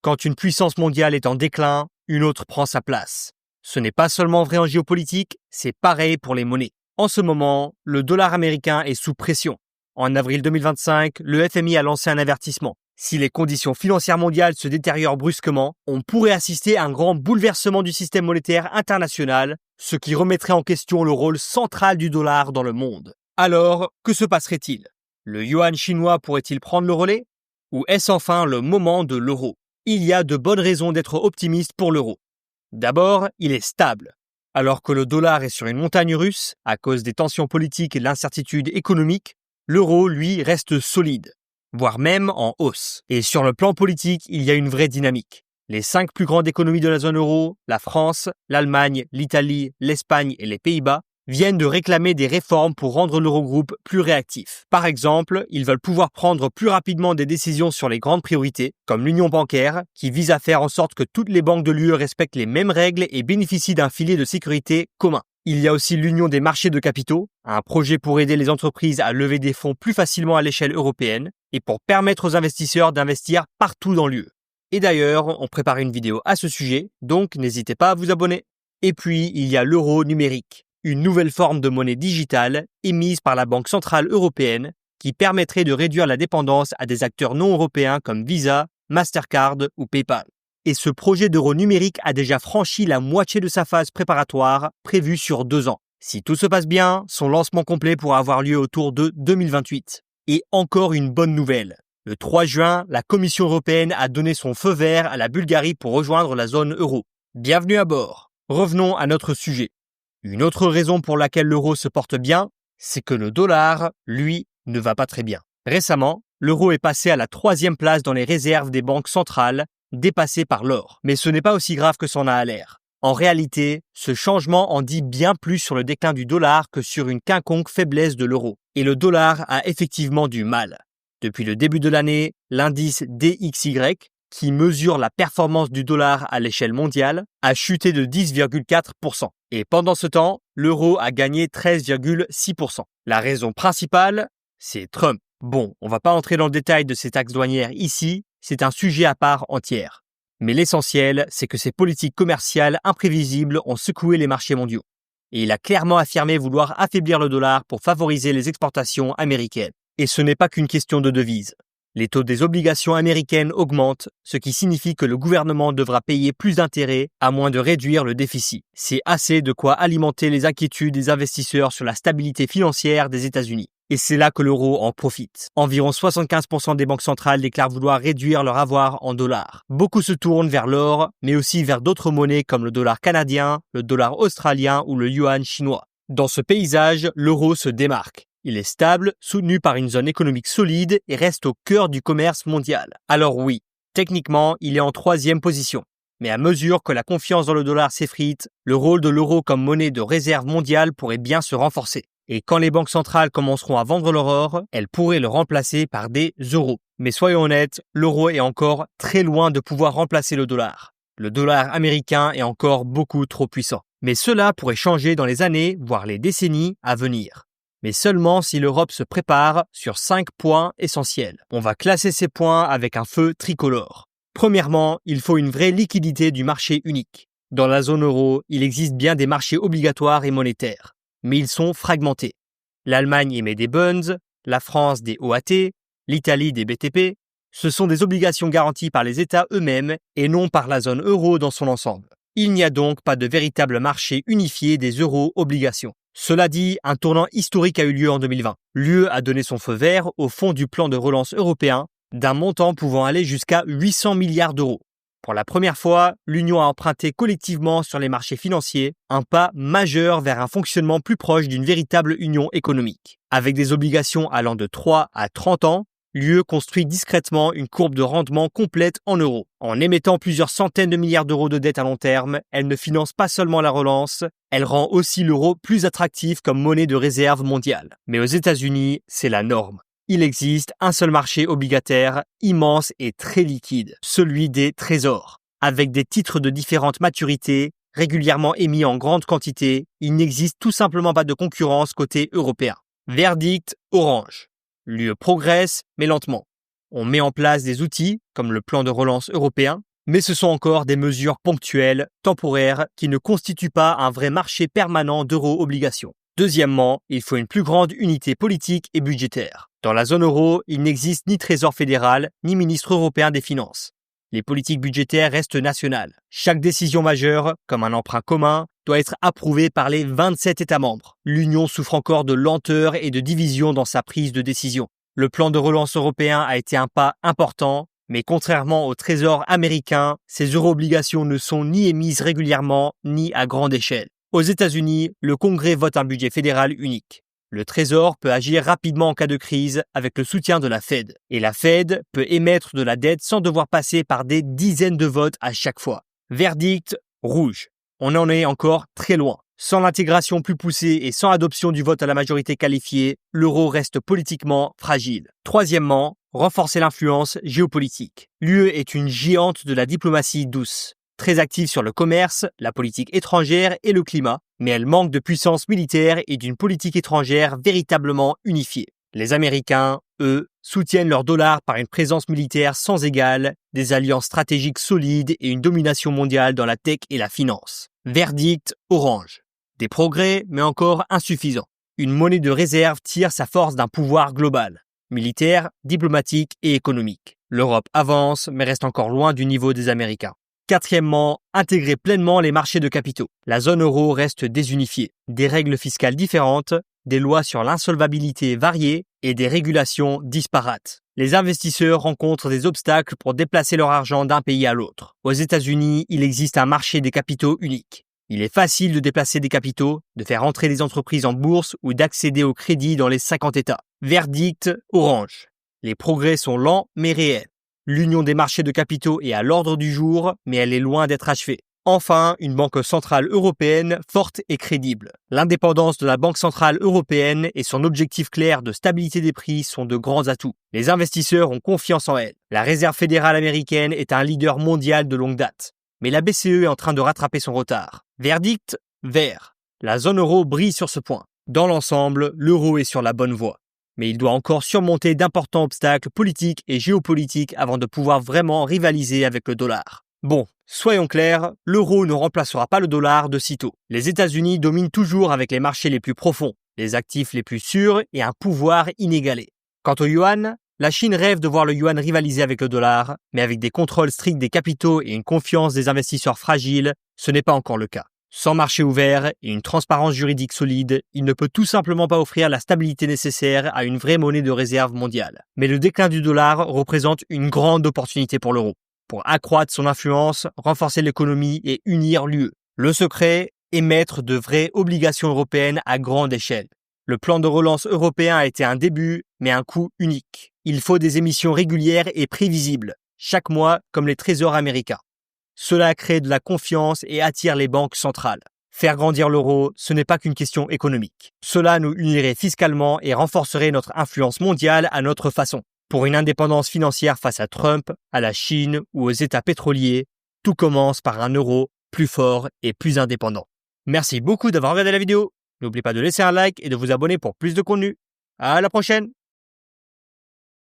Quand une puissance mondiale est en déclin, une autre prend sa place. Ce n'est pas seulement vrai en géopolitique, c'est pareil pour les monnaies. En ce moment, le dollar américain est sous pression. En avril 2025, le FMI a lancé un avertissement. Si les conditions financières mondiales se détériorent brusquement, on pourrait assister à un grand bouleversement du système monétaire international, ce qui remettrait en question le rôle central du dollar dans le monde. Alors, que se passerait-il? Le yuan chinois pourrait-il prendre le relais? Ou est-ce enfin le moment de l'euro? Il y a de bonnes raisons d'être optimiste pour l'euro. D'abord, il est stable. Alors que le dollar est sur une montagne russe, à cause des tensions politiques et de l'incertitude économique, l'euro, lui, reste solide, voire même en hausse. Et sur le plan politique, il y a une vraie dynamique. Les 5 plus grandes économies de la zone euro, la France, l'Allemagne, l'Italie, l'Espagne et les Pays-Bas, viennent de réclamer des réformes pour rendre l'Eurogroupe plus réactif. Par exemple, ils veulent pouvoir prendre plus rapidement des décisions sur les grandes priorités, comme l'union bancaire, qui vise à faire en sorte que toutes les banques de l'UE respectent les mêmes règles et bénéficient d'un filet de sécurité commun. Il y a aussi l'union des marchés de capitaux, un projet pour aider les entreprises à lever des fonds plus facilement à l'échelle européenne et pour permettre aux investisseurs d'investir partout dans l'UE. Et d'ailleurs, on prépare une vidéo à ce sujet, donc n'hésitez pas à vous abonner. Et puis, il y a l'euro numérique, une nouvelle forme de monnaie digitale émise par la Banque centrale européenne qui permettrait de réduire la dépendance à des acteurs non européens comme Visa, Mastercard ou PayPal. Et ce projet d'euro numérique a déjà franchi la moitié de sa phase préparatoire, prévue sur 2 ans. Si tout se passe bien, son lancement complet pourra avoir lieu autour de 2028. Et encore une bonne nouvelle. Le 3 juin, la Commission européenne a donné son feu vert à la Bulgarie pour rejoindre la zone euro. Bienvenue à bord. Revenons à notre sujet. Une autre raison pour laquelle l'euro se porte bien, c'est que le dollar, lui, ne va pas très bien. Récemment, l'euro est passé à la 3e place dans les réserves des banques centrales, dépassé par l'or. Mais ce n'est pas aussi grave que ça en a l'air. En réalité, ce changement en dit bien plus sur le déclin du dollar que sur une quelconque faiblesse de l'euro. Et le dollar a effectivement du mal. Depuis le début de l'année, l'indice DXY, qui mesure la performance du dollar à l'échelle mondiale, a chuté de 10,4%. Et pendant ce temps, l'euro a gagné 13,6%. La raison principale, c'est Trump. Bon, on va pas entrer dans le détail de ces taxes douanières ici, c'est un sujet à part entière. Mais l'essentiel, c'est que ces politiques commerciales imprévisibles ont secoué les marchés mondiaux. Et il a clairement affirmé vouloir affaiblir le dollar pour favoriser les exportations américaines. Et ce n'est pas qu'une question de devise. Les taux des obligations américaines augmentent, ce qui signifie que le gouvernement devra payer plus d'intérêts à moins de réduire le déficit. C'est assez de quoi alimenter les inquiétudes des investisseurs sur la stabilité financière des États-Unis. Et c'est là que l'euro en profite. Environ 75% des banques centrales déclarent vouloir réduire leur avoir en dollars. Beaucoup se tournent vers l'or, mais aussi vers d'autres monnaies comme le dollar canadien, le dollar australien ou le yuan chinois. Dans ce paysage, l'euro se démarque. Il est stable, soutenu par une zone économique solide et reste au cœur du commerce mondial. Alors oui, techniquement, il est en 3e position. Mais à mesure que la confiance dans le dollar s'effrite, le rôle de l'euro comme monnaie de réserve mondiale pourrait bien se renforcer. Et quand les banques centrales commenceront à vendre leur or, elles pourraient le remplacer par des euros. Mais soyons honnêtes, l'euro est encore très loin de pouvoir remplacer le dollar. Le dollar américain est encore beaucoup trop puissant. Mais cela pourrait changer dans les années, voire les décennies à venir. Mais seulement si l'Europe se prépare sur 5 points essentiels. On va classer ces points avec un feu tricolore. Premièrement, il faut une vraie liquidité du marché unique. Dans la zone euro, il existe bien des marchés obligatoires et monétaires, mais ils sont fragmentés. L'Allemagne émet des bonds, la France des OAT, l'Italie des BTP. Ce sont des obligations garanties par les États eux-mêmes et non par la zone euro dans son ensemble. Il n'y a donc pas de véritable marché unifié des euro-obligations. Cela dit, un tournant historique a eu lieu en 2020. L'UE a donné son feu vert au fonds du plan de relance européen, d'un montant pouvant aller jusqu'à 800 milliards d'euros. Pour la première fois, l'Union a emprunté collectivement sur les marchés financiers, un pas majeur vers un fonctionnement plus proche d'une véritable union économique. Avec des obligations allant de 3 à 30 ans, l'UE construit discrètement une courbe de rendement complète en euros. En émettant plusieurs centaines de milliards d'euros de dette à long terme, elle ne finance pas seulement la relance, elle rend aussi l'euro plus attractif comme monnaie de réserve mondiale. Mais aux États-Unis, c'est la norme. Il existe un seul marché obligataire, immense et très liquide, celui des trésors. Avec des titres de différentes maturités, régulièrement émis en grande quantité, il n'existe tout simplement pas de concurrence côté européen. Verdict orange. L'UE progresse, mais lentement. On met en place des outils, comme le plan de relance européen, Mais ce sont encore des mesures ponctuelles, temporaires, qui ne constituent pas un vrai marché permanent d'euro-obligations. Deuxièmement, il faut une plus grande unité politique et budgétaire. Dans la zone euro, il n'existe ni trésor fédéral, ni ministre européen des finances. Les politiques budgétaires restent nationales. Chaque décision majeure, comme un emprunt commun, doit être approuvée par les 27 États membres. L'Union souffre encore de lenteur et de division dans sa prise de décision. Le plan de relance européen a été un pas important, mais contrairement au trésor américain, ces euro-obligations ne sont ni émises régulièrement, ni à grande échelle. Aux États-Unis, le Congrès vote un budget fédéral unique. Le Trésor peut agir rapidement en cas de crise avec le soutien de la Fed. Et la Fed peut émettre de la dette sans devoir passer par des dizaines de votes à chaque fois. Verdict, rouge. On en est encore très loin. Sans l'intégration plus poussée et sans adoption du vote à la majorité qualifiée, l'euro reste politiquement fragile. Troisièmement, renforcer l'influence géopolitique. L'UE est une géante de la diplomatie douce. Très active sur le commerce, la politique étrangère et le climat, mais elle manque de puissance militaire et d'une politique étrangère véritablement unifiée. Les Américains, eux, soutiennent leur dollar par une présence militaire sans égale, des alliances stratégiques solides et une domination mondiale dans la tech et la finance. Verdict, orange. Des progrès, mais encore insuffisants. Une monnaie de réserve tire sa force d'un pouvoir global, militaire, diplomatique et économique. L'Europe avance, mais reste encore loin du niveau des Américains. Quatrièmement, intégrer pleinement les marchés de capitaux. La zone euro reste désunifiée. Des règles fiscales différentes, des lois sur l'insolvabilité variées et des régulations disparates. Les investisseurs rencontrent des obstacles pour déplacer leur argent d'un pays à l'autre. Aux États-Unis, il existe un marché des capitaux unique. Il est facile de déplacer des capitaux, de faire entrer des entreprises en bourse ou d'accéder au crédit dans les 50 États. Verdict, orange. Les progrès sont lents mais réels. L'union des marchés de capitaux est à l'ordre du jour, mais elle est loin d'être achevée. Enfin, une banque centrale européenne forte et crédible. L'indépendance de la Banque centrale européenne et son objectif clair de stabilité des prix sont de grands atouts. Les investisseurs ont confiance en elle. La Réserve fédérale américaine est un leader mondial de longue date. Mais la BCE est en train de rattraper son retard. Verdict, vert. La zone euro brille sur ce point. Dans l'ensemble, l'euro est sur la bonne voie. Mais il doit encore surmonter d'importants obstacles politiques et géopolitiques avant de pouvoir vraiment rivaliser avec le dollar. Bon, soyons clairs, l'euro ne remplacera pas le dollar de sitôt. Les États-Unis dominent toujours avec les marchés les plus profonds, les actifs les plus sûrs et un pouvoir inégalé. Quant au yuan, la Chine rêve de voir le yuan rivaliser avec le dollar, mais avec des contrôles stricts des capitaux et une confiance des investisseurs fragiles, ce n'est pas encore le cas. Sans marché ouvert et une transparence juridique solide, il ne peut tout simplement pas offrir la stabilité nécessaire à une vraie monnaie de réserve mondiale. Mais le déclin du dollar représente une grande opportunité pour l'euro, pour accroître son influence, renforcer l'économie et unir l'UE. Le secret, émettre de vraies obligations européennes à grande échelle. Le plan de relance européen a été un début, mais un coup unique. Il faut des émissions régulières et prévisibles, chaque mois comme les trésors américains. Cela crée de la confiance et attire les banques centrales. Faire grandir l'euro, ce n'est pas qu'une question économique. Cela nous unirait fiscalement et renforcerait notre influence mondiale à notre façon. Pour une indépendance financière face à Trump, à la Chine ou aux États pétroliers, tout commence par un euro plus fort et plus indépendant. Merci beaucoup d'avoir regardé la vidéo. N'oubliez pas de laisser un like et de vous abonner pour plus de contenu. À la prochaine!